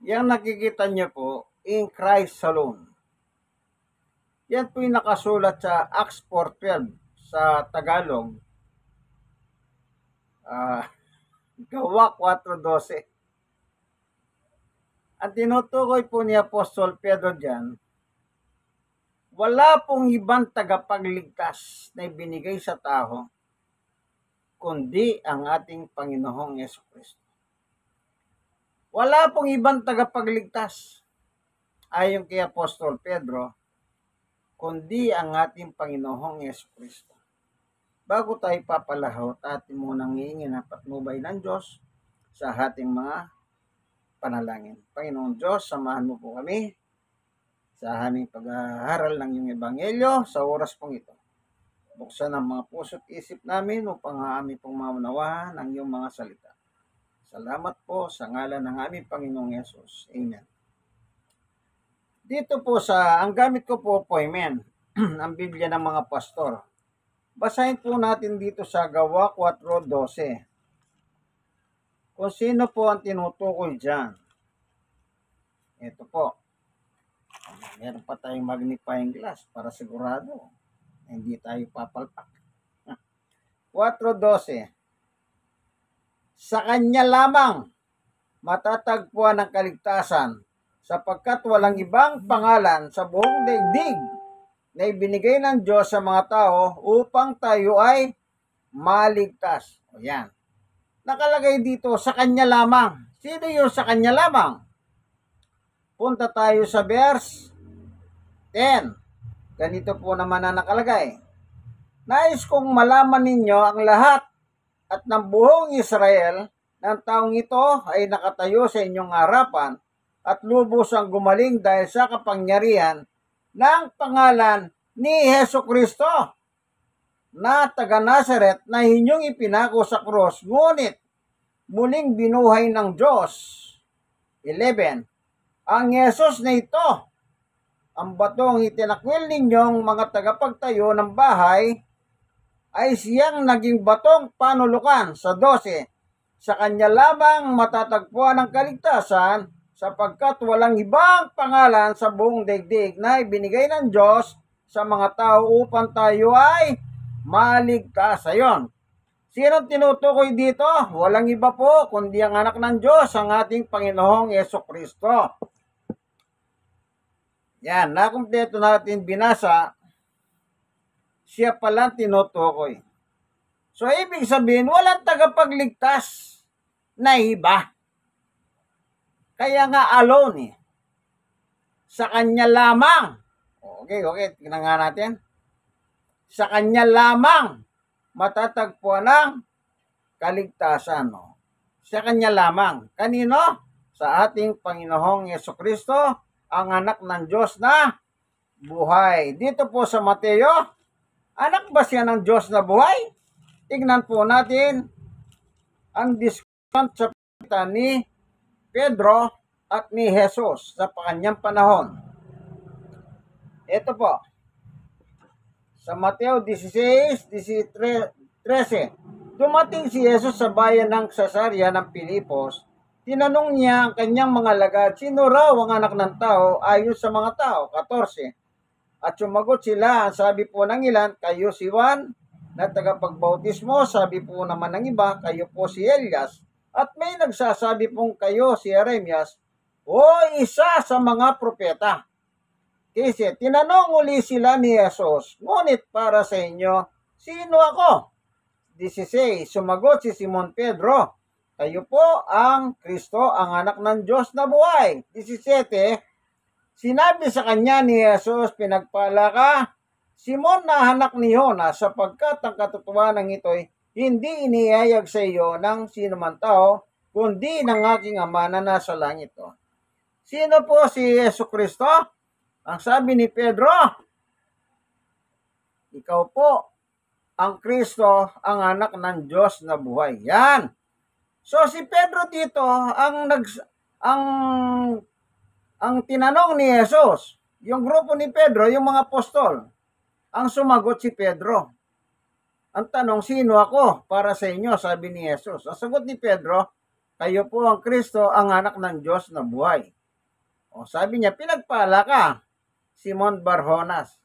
Yang nakikita niyo po, in Christ alone. Yan po yung nakasulat sa Acts 4:12 sa Tagalog. Gawa 4:12. Ang tinutukoy po ni Apostol Pedro dyan, wala pong ibang tagapagligtas na ibinigay sa tao, kundi ang ating Panginoong Jesucristo. Wala pong ibang tagapagligtas, ayon kay Apostol Pedro, kundi ang ating Panginoong Jesucristo. Bago tayo papalahot, atin munang hihingi ng patnubay ng Diyos sa ating mga panalangin. Panginoon Diyos, samahan mo po kami sa aming pag-aaral ng iyong ebanghelyo sa oras pong ito. Buksan ang mga puso't isip namin upang aming pong maunawahan ang iyong mga salita. Salamat po sa ngalan ng aming Panginoong Yesus. Amen. Dito po ang gamit ko po amen, ang Biblia ng mga pastor. Basahin po natin dito sa Gawa 4:12. Kung sino po ang tinutukoy dyan. Ito po. Meron pa tayong magnifying glass para sigurado. Hindi tayo papalpak. 4:12. Sa kanya lamang matatagpuan ang kaligtasan, sapagkat walang ibang pangalan sa buong daigdig na ibinigay ng Diyos sa mga tao upang tayo ay maligtas. O yan. Nakalagay dito, sa kanya lamang. Sino yung sa kanya lamang? Punta tayo sa verse 10. Ganito po naman na nakalagay. Nais kong malaman ninyo ang lahat at ng buong Israel ng taong ito ay nakatayo sa inyong harapan at lubos ang gumaling dahil sa kapangyarihan ng pangalan ni Jesucristo na taga Nazaret na inyong ipinako sa krus, ngunit muling binuhay ng Diyos. 11. Ang Jesus na ito, ang batong itinakwil ninyong mga tagapagtayo ng bahay, ay siyang naging batong panulukan. Sa 12. Sa kanya lamang matatagpuan ang kaligtasan, sapagkat walang ibang pangalan sa buong daigdig na ibinigay ng Diyos sa mga tao upang tayo ay maligtas. Ayon. Sinong tinutukoy dito? Walang iba po kundi ang anak ng Diyos, ang ating Panginoong Jesucristo. Yan, nakumpleto natin binasa, siya pala tinutukoy. So, ibig sabihin, walang tagapagligtas na iba. Kaya nga alone eh. Sa kanya lamang. Okay, tingnan nga natin. Sa kanya lamang matatagpuan ang kaligtasan. No? Sa kanya lamang. Kanino? Sa ating Panginoong Jesucristo, ang anak ng Diyos na buhay. Dito po sa Mateo, anak ba siya ng Diyos na buhay? Tingnan po natin ang diskusyon sa pagitan ni Pedro at ni Jesus sa kanyang panahon. Ito po. Sa Mateo 16:13, dumating si Jesus sa bayan ng Cesarea ng Pilipos. Tinanong niya ang kanyang mga alagad, sino raw ang anak ng tao ayon sa mga tao? 14. At sumagot sila, sabi po ng ilan, kayo si Juan na tagapagbautismo, sabi po naman ng iba, kayo po si Elias. At may nagsasabi pong kayo si Jeremias o isa sa mga propeta. Kasi tinanong uli sila ni Jesus, ngunit para sa inyo, sino ako? 16. Sumagot si Simon Pedro, kayo po ang Kristo, ang anak ng Diyos na buhay. 17. Sinabi sa kanya ni Jesus, pinagpala ka, Simon na anak ni Jonas, sapagkat ang katotohanan ito'y hindi inihayag sa iyo ng sino man tao, kundi ng aking Ama na nasa langit. Sino po si Jesucristo? Ang sabi ni Pedro, ikaw po ang Kristo, ang anak ng Diyos na buhay. Yan. So si Pedro dito ang tinanong ni Jesus, yung grupo ni Pedro, yung mga apostol, ang sumagot si Pedro. Ang tanong, sino ako para sa inyo? Sabi ni Jesus. Ang sagot ni Pedro, Kayo po ang Kristo, ang anak ng Diyos na buhay. O sabi niya, pinagpala ka, Simon Barjonas.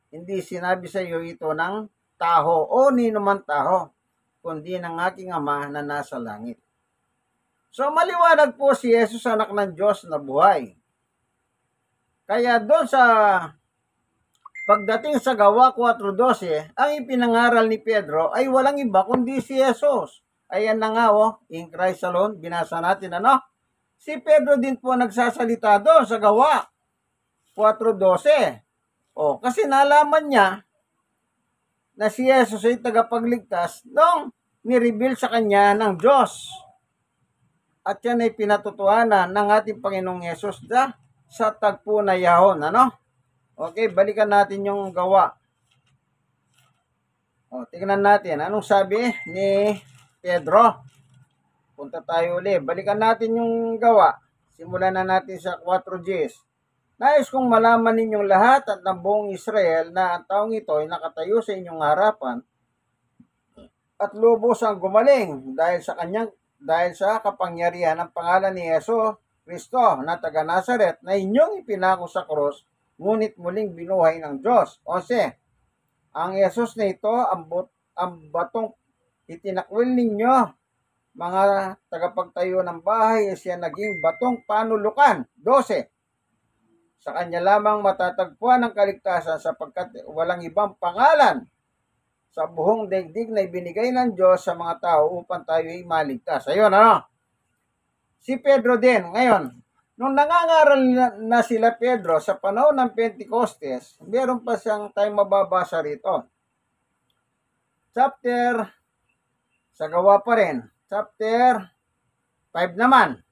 Hindi sinabi sa iyo ito ng taho o ninuman taho, kundi ng aking Ama na nasa langit. So maliwanag po si Jesus, anak ng Diyos na buhay. Kaya doon sa pagdating sa Gawa 4:12, ang ipinangaral ni Pedro ay walang iba kundi si Jesus. Ayan na nga in Christ alone, binasa natin ano? Si Pedro din po nagsasalita doon sa Gawa 4:12. Kasi nalaman niya na si Jesus ay tagapagligtas nung ni-reveal sa kanya ng Diyos. At yan ay pinatutuhanan ng ating Panginoong Yesus sa tagpo na yahon. Ano? Okay, balikan natin yung Gawa. Tingnan natin. Anong sabi ni Pedro? Punta tayo ulit. Balikan natin yung Gawa. Simulan na natin sa 4:10. Nais kong malaman ninyong lahat at ng buong Israel na ang taong ito ay nakatayo sa inyong harapan at lubos ang gumaling dahil sa kapangyarihan ng pangalan ni Yesu Kristo na taga Nazaret na inyong ipinako sa krus, ngunit muling binuhay ng Diyos. 11. Ang Yesus na ito, ang batong itinakwil ninyo, mga tagapagtayo ng bahay, siya naging batong panulukan. 12. Sa kanya lamang matatagpuan ang kaligtasan sapagkat walang ibang pangalan sa buong daigdig na ibinigay ng Diyos sa mga tao upang tayo ay maligtas. Ayun, ano? Si Pedro din, ngayon, nung nangangaral na sila Pedro sa panahon ng Pentecostes, meron pa siyang tayong mababasa rito. Sa Gawa pa rin, chapter 5 naman,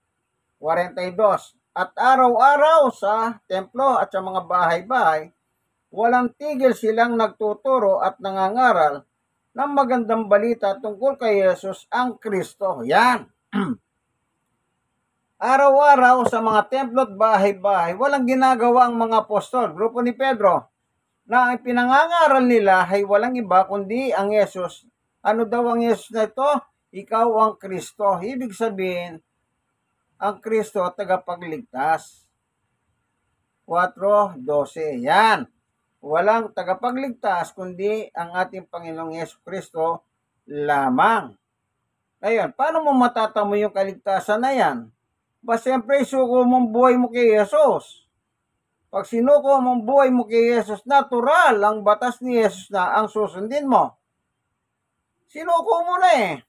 42. At araw-araw sa templo at sa mga bahay-bahay, walang tigil silang nagtuturo at nangangaral ng magandang balita tungkol kay Jesus ang Kristo. Yan. Araw-araw sa mga templo at bahay-bahay, walang ginagawa ang mga apostol, grupo ni Pedro, na ang pinangangaral nila ay walang iba kundi ang Jesus. Ano daw ang Jesus na ito? Ikaw ang Kristo. Ibig sabihin, ang Kristo tagapagligtas. 4:12. Yan. Walang tagapagligtas kundi ang ating Panginoong Yesu Kristo lamang. Ngayon, paano mo matatamo yung kaligtasan na yan? Siyempre, isuko mong buhay mo kay Jesus. Pag sinuko mong buhay mo kay Jesus, natural ang batas ni Jesus na ang susundin mo. Sinuko mo na eh.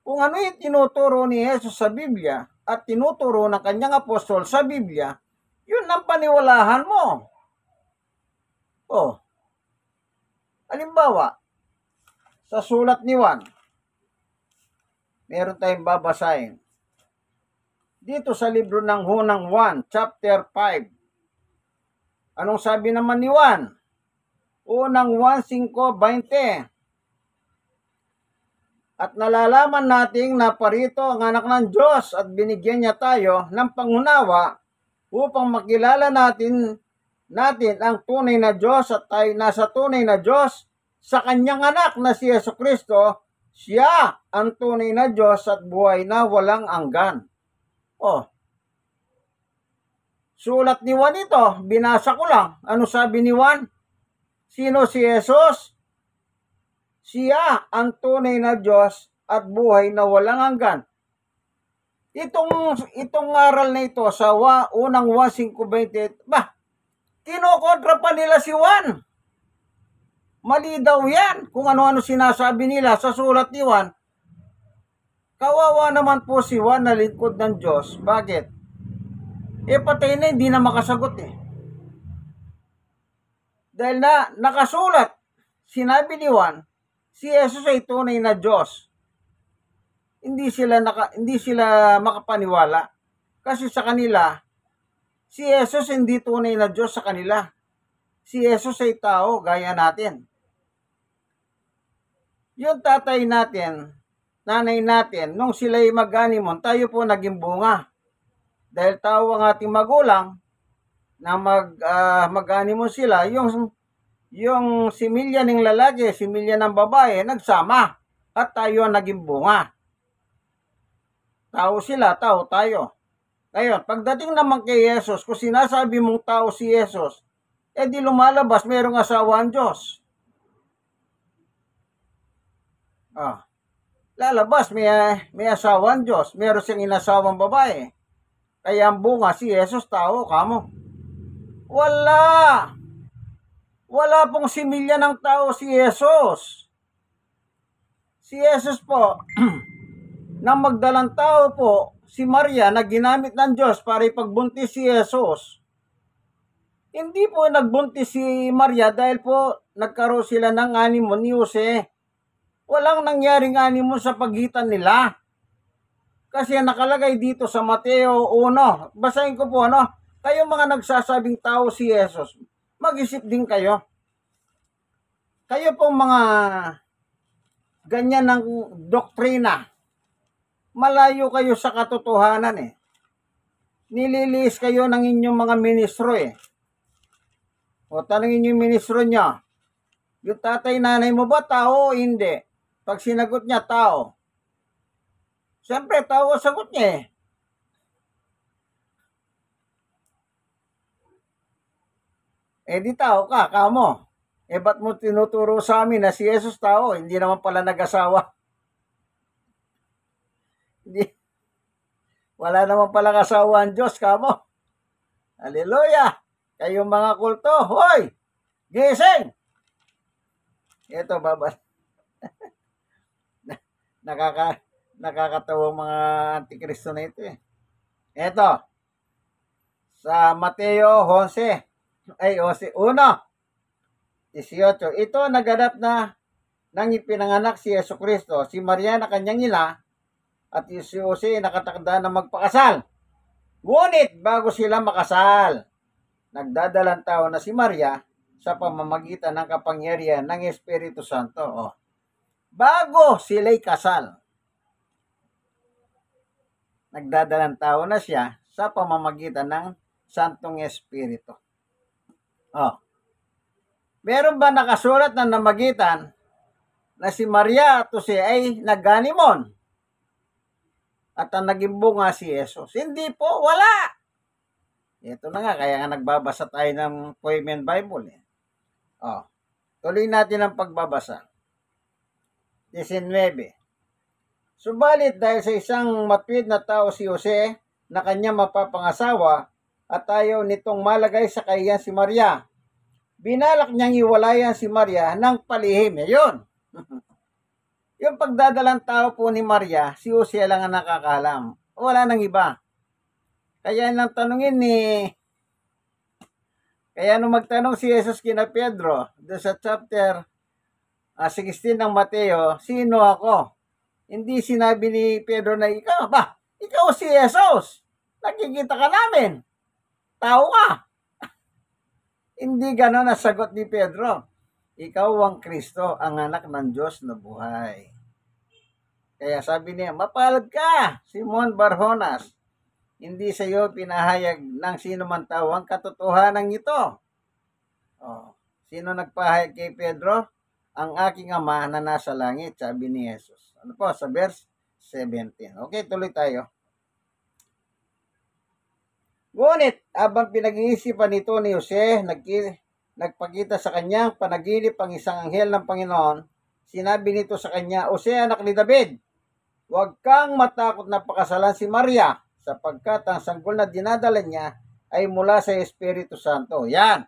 Kung ano yung tinuturo ni Jesus sa Biblia at tinuturo ng kanyang apostol sa Biblia, yun ang paniwalahan mo. Halimbawa, sa sulat ni Juan, meron tayong babasahin. Dito sa libro ng Hunang Juan, chapter 5. Anong sabi naman ni Juan? Unang Juan 5:20. At nalalaman nating naparito ang anak ng Diyos at binigyan niya tayo ng pangunawa upang makilala natin ang tunay na Diyos at tayo nasa tunay na Diyos sa kanyang anak na si Yesu Kristo. Siya ang tunay na Diyos at buhay na walang hanggan. Sulat ni Juan ito, binasa ko lang. Ano sabi ni Juan? Sino si Jesus? Siya ang tunay na Diyos at buhay na walang hanggan. Itong aral na ito sa unang Juan 5:20, kinokontra pa nila si Juan. Mali daw yan kung ano-ano sinasabi nila sa sulat ni Juan. Kawawa naman po si Juan na lingkod ng Diyos. Bakit? Patay na, hindi na makasagot eh. Dahil na nakasulat, sinabi ni Juan, si Jesus ay tunay na Diyos. Hindi sila makapaniwala kasi sa kanila si Jesus hindi tunay na Diyos sa kanila. Si Jesus ay tao gaya natin. Yung tatay natin, nanay natin, nung sila'y mag-honeymoon, tayo po naging bunga. Dahil tao ang ating magulang na mag-honeymoon sila, yung similya ng lalaki, similya ng babae, nagsama at tayo ang naging bunga. Tao sila, tao tayo. Ngayon, pagdating naman kay Jesus, kung sinasabi mong tao si Jesus, di lumalabas, mayroong asawa ang Diyos. Lalabas, may asawa ang Diyos, mayroon siyang inasawang babae. Kaya ang bunga, si Jesus, tao, kamo. Wala! Wala pong similya ng tao si Jesus. Si Jesus po, nang magdalang tao po, si Maria na ginamit ng Diyos para ipagbuntis si Jesus. Hindi po nagbuntis si Maria dahil po nagkaroon sila ng animo ni Jose. Walang nangyaring animo sa pagitan nila. Kasi nakalagay dito sa Mateo 1. Basahin ko po Kayo mga nagsasabing tao si Jesus, mag-isip din kayo. Kayo pong mga ganyan ng doktrina, malayo kayo sa katotohanan Nililis kayo ng inyong mga ministro O tanongin yung ministro niya, yung tatay nanay mo ba tao o hindi? Pag sinagot niya tao, siyempre tao sagot niya di tao ka, kamo. Ba't mo tinuturo sa amin na si Jesus tao? Hindi naman pala nag-asawa. Wala naman pala kasawa ang Diyos, kamo. Hallelujah! Kayong mga kulto, hoy! Gising! Ito, babas. Nakakatawang mga antikristo na ito Ito, sa Mateo 11, 1:18. Ito naganap na nang ipinanganak si Jesucristo, si Maria na kanyang ina, at si Jose nakatakda na magpakasal. Ngunit bago sila makasal, nagdadalang tao na si Maria sa pamamagitan ng kapangyarihan ng Espiritu Santo. Bago sila'y kasal, nagdadalang tao na siya sa pamamagitan ng Santong Espiritu. Meron ba nakasulat na namagitan na si Maria at Jose ay nagganimon at ang naging bunga si Jesus? Hindi po, wala. Ito na nga, kaya nga nagbabasa tayo ng Poemen Bible tuloy natin ang pagbabasa. 19. Subalit dahil sa isang matuwid na tao si Jose na kanya mapapangasawa at ayaw nitong malagay sa kahiyan si Maria, binalak niyang iwalayan si Maria ng palihim. Yun. Yung pagdadalang tao po ni Maria, si Jose lang ang nakakalam. Wala nang iba. Kaya nang tanungin Kaya nung magtanong si Jesus kina Pedro, doon sa chapter 16 ng Mateo, sino ako? Hindi sinabi ni Pedro na ikaw si Jesus. Nakikita ka namin. Tao ka. Hindi gano'n ang sagot ni Pedro. Ikaw ang Kristo, ang anak ng Diyos na buhay. Kaya sabi niya, mapalad ka, Simon Barjonas. Hindi sa iyo pinahayag ng sino man tao ang katotohanan ito. Sino nagpahayag kay Pedro? Ang aking Ama na nasa langit, sabi ni Jesus. Ano po, sa verse 17. Okay, tuloy tayo. Ngunit, abang pinag-iisipan nito ni Jose, nagpakita sa kanyang panaginip ang isang anghel ng Panginoon. Sinabi nito sa kanya, Jose, anak ni David, huwag kang matakot na pakasalan si Maria, sapagkat ang sanggol na dinadala niya ay mula sa Espiritu Santo. Yan.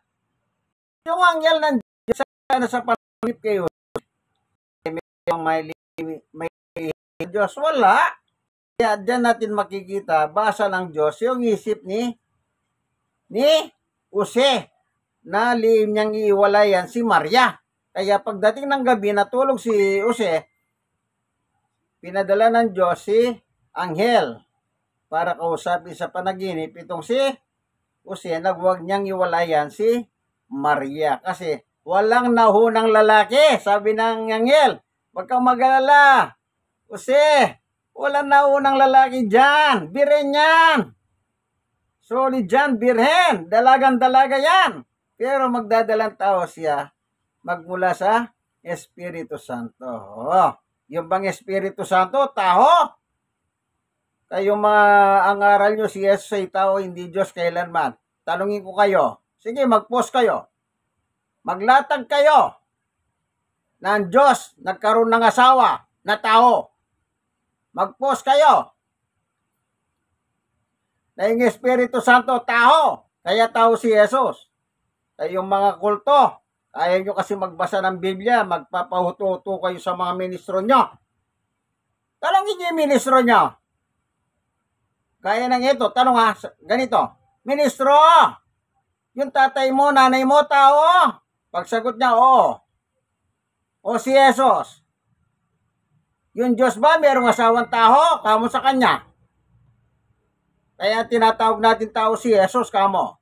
Yung anghel ng Diyos sa panaginip kay Jose, may Diyos, wala. Kaya dyan natin makikita, basa ng Diyos, yung isip ni Jose, na lihim niyang iiwalayan si Maria. Kaya pagdating ng gabi, natulog si Jose, pinadala ng Diyos si anghel para kausapin sa panaginip itong si Jose, nagwag niyang iwalayan si Maria. Kasi walang nahunang lalaki, sabi ng anghel. Huwag kang mag-alala, Jose, walang naunang lalaki dyan. Birhen yan. Solid dyan, birhen. Dalagang-dalaga yan. Pero magdadalang tao siya magmula sa Espiritu Santo. Yung bang Espiritu Santo, taho? Kayong mga ang aral nyo, si Jesus ay tao, hindi Diyos kailanman. Tanungin ko kayo. Sige, mag-post kayo. Maglatag kayo na ang Diyos nagkaroon ng asawa na tao. Mag-post kayo. Na yung Espiritu Santo, tao. Kaya tao si Jesus. Kayong mga kulto, ayaw nyo kasi magbasa ng Biblia, magpapahuto-huto kayo sa mga ministro nyo. Talangin nyo yung ministro nyo. Kaya ng ito, tanong ha, ganito, ministro, yung tatay mo, nanay mo, tao? Pagsagot niya, oo. O si Jesus, yung Diyos ba mayroong asawang tao? Kamo sa kanya. Kaya tinatawag natin tao si Jesus, kamo.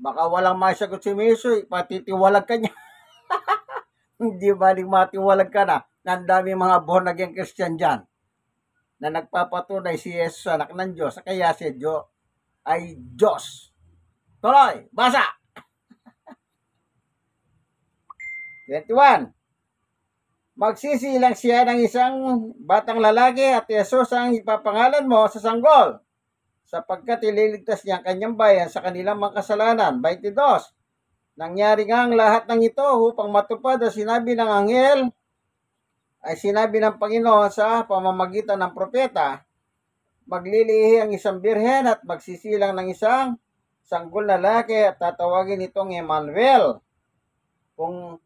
Baka walang masagot si Meso, patitiwalag ka niya. Hindi baling matiwalag ka na. Ang dami mga born again Christian dyan na nagpapatunay si Jesus anak ng Diyos. Kaya si Diyos ay Diyos. Tuloy, basa. 21. Magsisilang siya ng isang batang lalaki at Jesus ang ipapangalan mo sa sanggol, sapagkat ililigtas niya ang kanyang bayan sa kanilang mga kasalanan. 22. Nangyari nga ang lahat ng ito upang matupad ang sinabi ng anghel, ay sinabi ng Panginoon sa pamamagitan ng propeta, maglilihi ang isang birhen at magsisilang ng isang sanggol na lalaki at tatawagin itong Emmanuel. Kung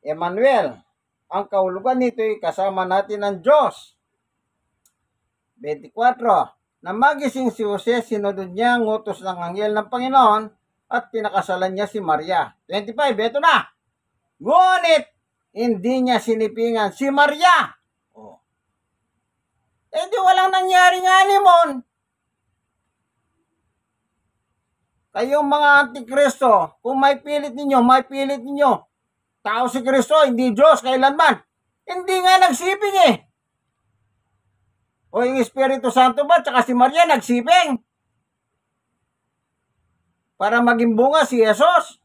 Emmanuel, ang kahulugan nito ay kasama natin ng Diyos. 24. Na magising si Jose, sinunod niya ang utos ng anghel ng Panginoon at pinakasalan niya si Maria. 25. Ito na. Ngunit hindi niya sinipingan si Maria. Oh. Eh di walang nangyaring honeymoon. Kayong mga antikristo, kung may pilit ninyo, may pilit ninyo. Tao si Kristo, hindi Diyos, kailanman. Hindi nga nagsiping eh. O yung Espiritu Santo ba, tsaka si Maria nagsiping. Para maging bunga si Jesus.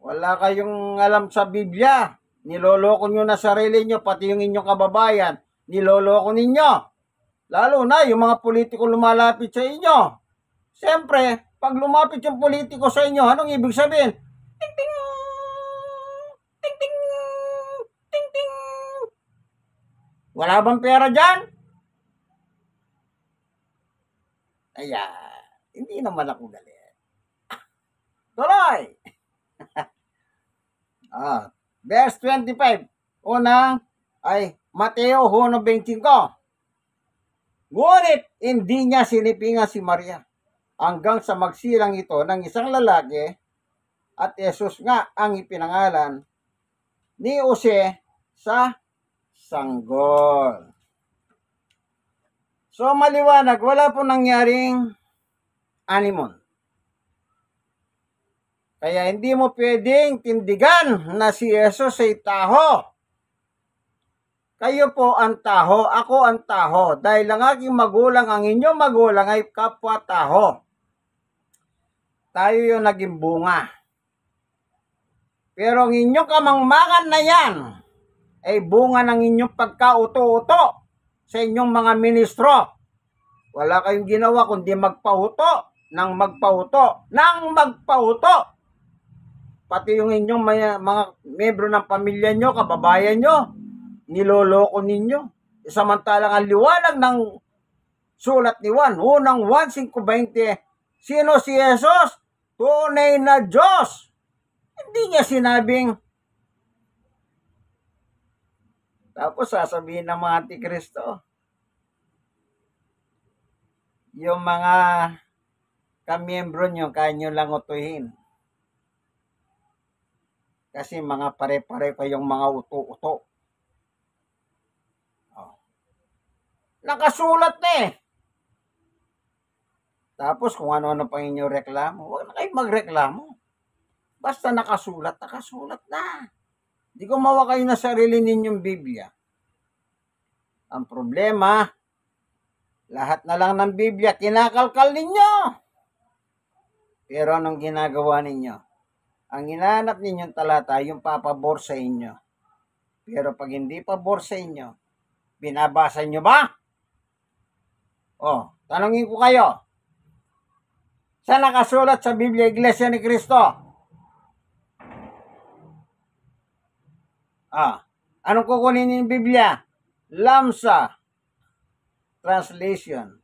Wala kayong alam sa Biblia. Niloloko nyo na sarili nyo, pati yung inyong kababayan. Niloloko ninyo. Lalo na yung mga politiko lumalapit sa inyo. Siyempre, pag lumapit yung politiko sa inyo, anong ibig sabihin? Ting ting! Ting ting! Ting ting! Wala bang pera dyan? Ayan, hindi naman ako galit. Tuloy! Verse 25. Una ay Mateo 1:25. Ngunit hindi niya sinipingan si Maria hanggang sa magsilang ito ng isang lalaki at Jesus nga ang ipinangalan ni Jose sa sanggol. So maliwanag, wala po nangyaring honeymoon. Kaya hindi mo pwedeng tindigan na si Jesus ay taho. Kayo po ang taho, ako ang taho. Dahil ang aking magulang, ang inyong magulang ay kapwa taho. Tayo yung naging bunga. Pero ang inyong kamangmangan na yan ay bunga ng inyong pagkauto-uto sa inyong mga ministro. Wala kayong ginawa kundi magpauto ng magpauto pati yung inyong mga membro ng pamilya nyo, kababayan nyo, niloloko ninyo. Samantalang ang liwanag ng sulat ni Juan, unang 1:5:20, sino si Jesus? Tunay na Diyos. Hindi niya sinabing, tapos sasabihin ng mga antikristo, yung mga kamiyembro nyo, kaya nyo lang utuhin. Kasi mga pare-pare kayong mga uto-uto. Oh. Nakasulat na eh. Tapos kung ano-ano pang inyong reklamo, huwag na kayo magreklamo. Basta nakasulat na. Di gumawa kayo na sarili ninyong Biblia. Ang problema, lahat na lang ng Biblia, kinakalkal ninyo. Pero anong ginagawa ninyo? Ang hinahanap ninyong talata, yung papabor sa inyo. Pero pag hindi pabor sa inyo, binabasa nyo ba? Tanungin ko kayo. Saan nakasulat sa Biblia, Iglesia ni Cristo? Anong kukunin niyo yung Biblia? Lamsa Translation.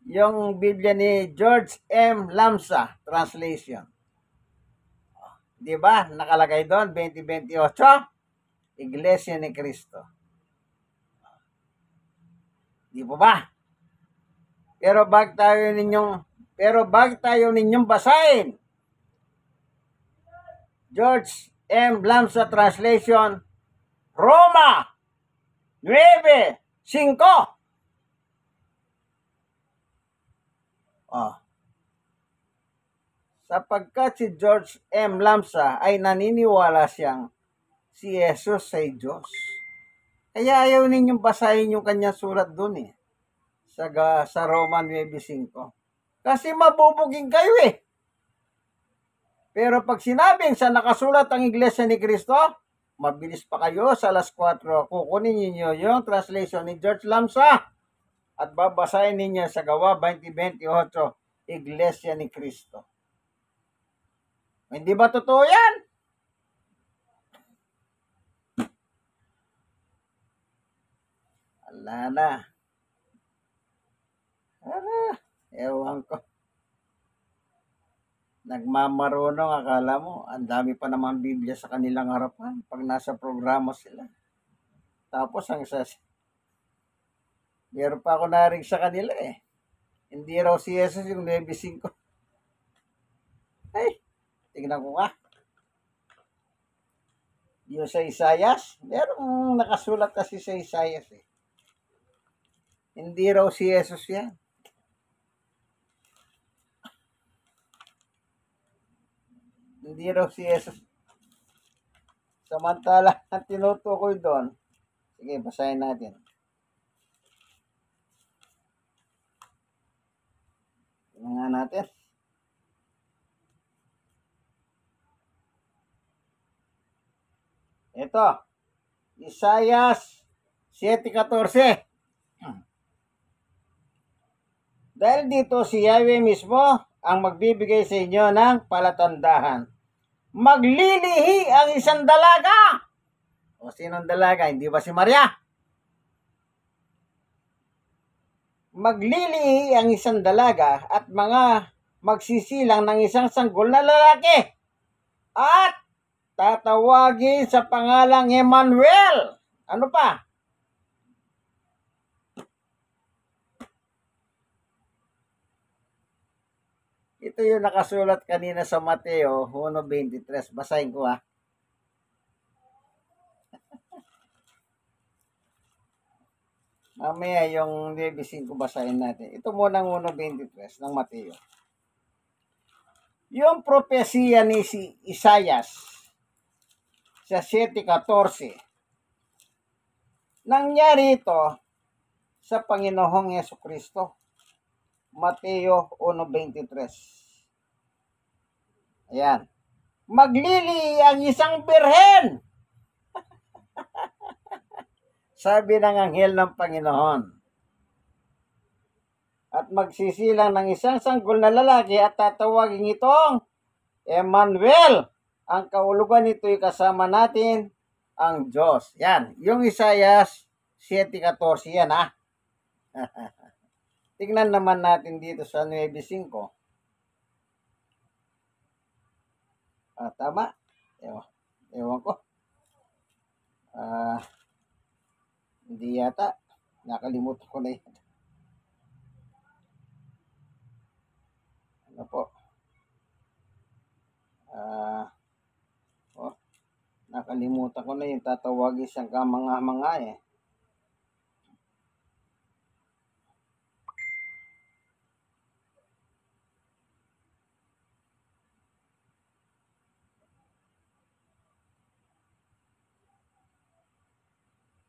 Yung Biblia ni George M. Lamsa Translation. Di ba? Nakalagay doon, 2028, Iglesia ni Cristo. Di po ba? Pero bag tayo ninyong basahin, George M. Lamsa Translation, Roma 9:5. Sapagkat si George M. Lamsa ay naniniwala siyang si Jesus ay Diyos. Kaya ayaw ninyong basahin yung kanyang sulat dun sa Roma 9:5. Kasi mabubuging kayo Pero pag sinabing sa nakasulat ang Iglesia ni Cristo, mabilis pa kayo sa alas 4. Kukunin niyo yung translation ni George Lamsa at babasahin ninyo sa Gawa 20:28, Iglesia ni Cristo. Hindi ba totoo yan? Wala na. Ewan ko. Nagmamarunong, akala mo, ang dami pa naman Biblia sa kanilang harapan pag nasa programa sila. Tapos meron pa ako naring sa kanila Hindi raw si Jesus yung 9:5. Ay, tingnan ko nga. Yung sa Isayas, merong nakasulat kasi sa Isayas Hindi raw si Jesus yan. Hindi raw si Jesus. Samantala, ang tinutukoy doon. Sige, basahin natin. Tingnan nga natin. Ito, Isayas 7:14. Dahil dito si Yahweh mismo ang magbibigay sa inyo ng palatandaan. Maglilihi ang isang dalaga. O sinong dalaga? Hindi ba si Maria? Maglilihi ang isang dalaga at mga magsisilang ng isang sanggol na lalaki. At tatawagin sa pangalang Emmanuel. Ano pa? Ito yung nakasulat kanina sa Mateo 1:23. Basahin ko Mamaya yung 9:5 basahin natin. Ito muna ang 1:23 ng Mateo. Yung propesya ni si Isayas sa 7:14. Nangyari ito sa Panginoong Yesukristo. Mateo 1:23. Ayan. Maglili ang isang birhen. Sabi ng anghel ng Panginoon. At magsisilang ng isang sanggol na lalaki at tatawagin itong Emmanuel. Ang kaulugan nito'y kasama natin ang Diyos. Yan. Yung Isayas 7:14 yan Tingnan naman natin dito sa 9:5. Tama? Ewan ko. Hindi yata. Nakalimutan ko na yata. Ano po? Nakalimutan ko na yung tatawagin siyang kamanga-manga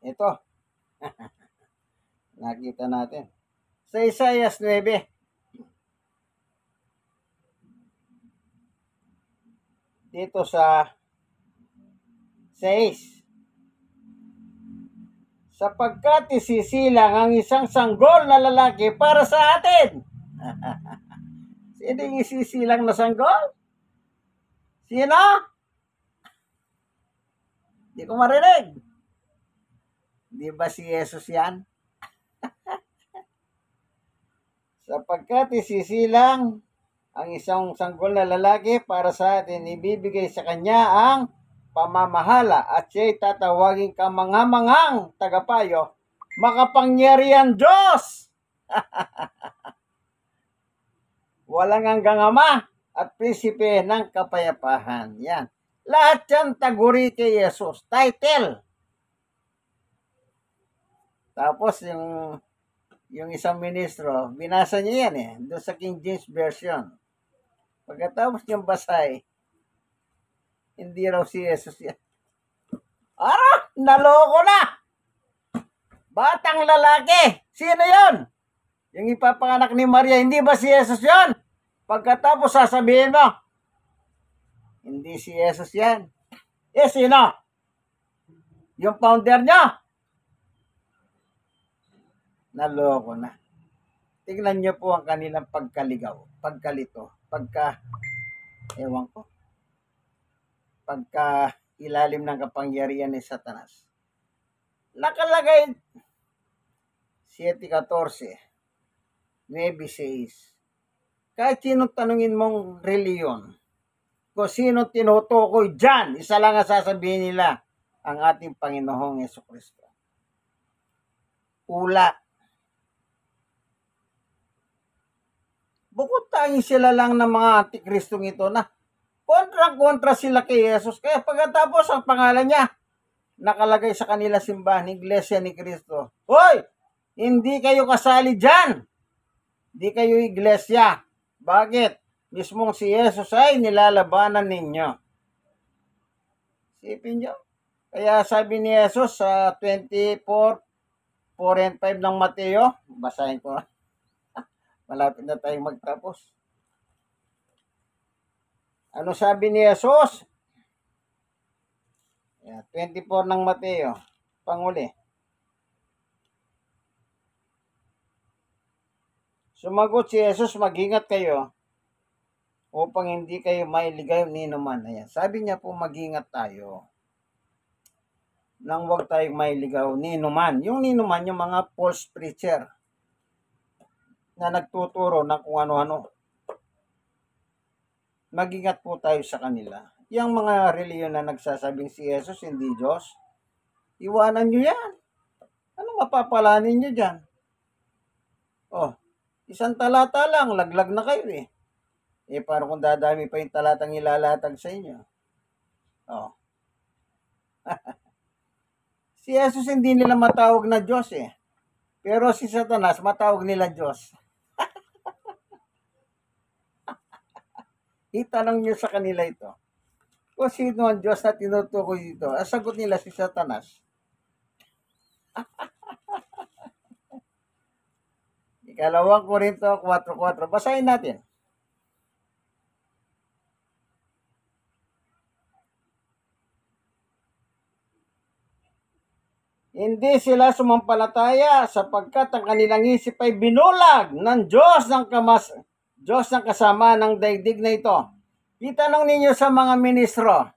Ito. Nakita natin. Sa Isayas 9. Dito sa 6. sapagkat isisilang ang isang sanggol na lalaki para sa atin. Sino yung isisilang na sanggol? Sino? Hindi ko marinig. Di ba si Jesus yan? Sapagkat isisilang ang isang sanggol na lalaki para sa atin, ibibigay sa kanya ang pamamahala at siya'y tatawaging kamanghamanghang tagapayo, makapangyarihan Diyos, walang hanggang Ama at prinsipe ng kapayapaan. Yan. Lahat yan taguri kay Jesus. Title. Tapos yung isang ministro, binasa niya yan doon sa King James Version. Pagkatapos niyang basay, hindi raw si Jesus yan. Naloko na! Batang lalaki! Sino yon? Yung ipapanganak ni Maria, hindi ba si Jesus yon? Pagkatapos sasabihin mo, hindi si Jesus yan. Sino? Yung founder niya? Naloko na. Tingnan niyo po ang kanilang pagkaligaw, pagkalito, ewan ko, pagka ilalim ng kapangyarihan ni Satanas. Nakalagay 7:14, 9:6. Kahit sinong tanungin mong reliyon, kung sino tinutukoy dyan, isa lang ang sasabihin nila, ang ating Panginoong Jesucristo. Ula. Bukod tanging sila lang ng mga antikristong ito na kontra sila kay Jesus. Kaya pagkatapos ang pangalan niya, nakalagay sa kanila simbahan, Iglesia ni Cristo. Hoy! Hindi kayo kasali dyan. Hindi kayo iglesia. Bakit? Mismong si Jesus ay nilalabanan ninyo. Sipin nyo. Kaya sabi ni Jesus sa 24:4 and 5 ng Mateo, basahin ko. Malapit na tayong magtapos. Ano sabi ni Jesus? 24 ng Mateo, panguli. Sumagot si Jesus, mag-ingat kayo upang hindi kayo mailigaw ni numan. Ayan. Sabi niya po, mag-ingat tayo nang huwag tayong mailigaw ni numan. Yung ni numan, yung mga false preacher na nagtuturo ng kung ano-ano. Mag-ingat po tayo sa kanila. Yung mga reliyon na nagsasabing si Jesus hindi Diyos, iwanan nyo yan. Ano mapapalanin nyo dyan? Isang talata lang, laglag na kayo eh. Parang kung dadami pa yung talatang ilalatag sa inyo. Si Jesus hindi nila matawag na Diyos eh. Pero si Satanas matawag nila Diyos. Itanong nyo sa kanila ito. Kung sino ang Diyos na tinutukoy dito, ang sagot nila si Satanas. Ikalawang Korinto 4:4. Basahin natin. Hindi sila sumampalataya sapagkat ang kanilang isip ay binulag ng Diyos ng kasama ng daigdig na ito. Itanong ninyo sa mga ministro.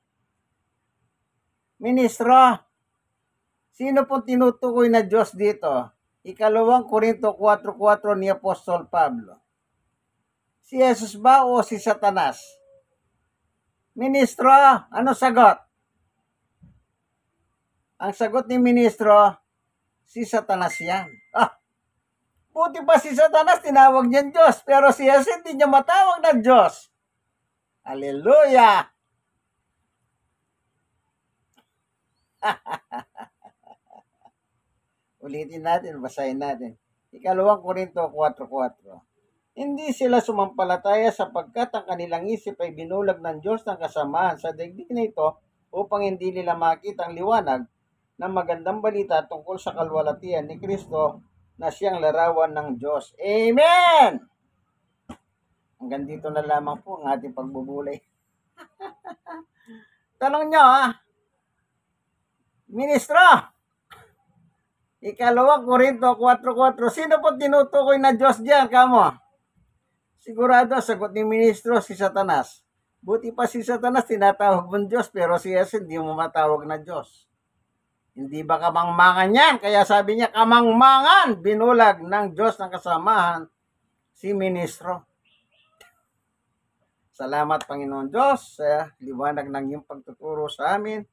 Sino pong tinutukoy na Diyos dito? Ikalawang Korinto 4:4 ni Apostol Pablo. Si Jesus ba o si Satanas? Ministro, ano sagot? Ang sagot ni ministro, si Satanas yan. Buti pa si Satanas, tinawag niyan Diyos. Pero si Jesus hindi niya matawag na Diyos. Hallelujah! Ulitin natin, basahin natin. Ikalawang Korinto 4:4. Hindi sila sumampalataya sapagkat ang kanilang isip ay binulag ng Diyos ng kasamaan sa daigdig na ito upang hindi nila makita ang liwanag ng magandang balita tungkol sa kalwalatian ni Kristo na siyang larawan ng Diyos. Amen! Hanggang dito na lamang po ang ating pagbubulay. Tanong nyo, ministro, Ikalawang Korinto 4:4. Sino po tinutukoy na Diyos diyan, kamo? Sigurado, sagot ni ministro, si Satanas. Buti pa si Satanas, tinatawag mong Diyos, pero si Jesus hindi mo matawag na Diyos. Hindi ba kamangmangan yan? Kaya sabi niya, kamangmangan, binulag ng Diyos ng kasamahan, si ministro. Salamat, Panginoon Diyos, sa liwanag ng iyong pagtuturo sa amin.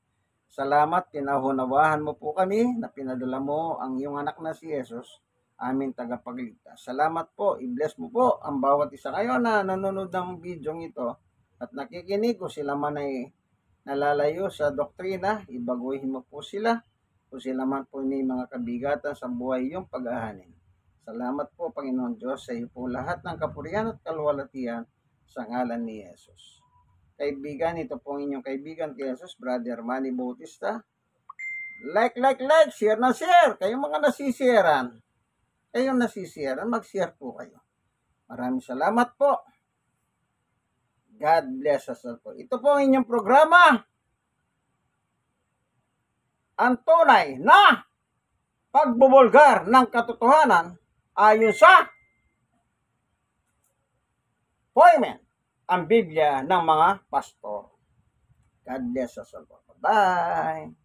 Salamat, pinahunawahan mo po kami na pinadala mo ang iyong anak na si Jesus, aming tagapagligtas. Salamat po, i-bless mo po ang bawat isa ngayon na nanonood ng video ito at nakikinig kung sila man ay nalalayo sa doktrina, ibaguhin mo po sila kung sila man po may mga kabigatan sa buhay yung pag-ahanin. Salamat po, Panginoon Diyos, sa iyo po lahat ng kapurihan at kalwalatian sa ngalan ni Jesus. Kaibigan, ito po ang inyong kaibigan kay Jesus, Brother Manny Bautista. Like, share na share. Kayong mga nasisiran. Mag-share po kayo. Maraming salamat po. God bless us all po. Ito po ang inyong programa. Ang tunay na pagbubulgar ng katotohanan ayon sa Poimen, ang Biblia ng mga pastor. God bless us all po. Bye!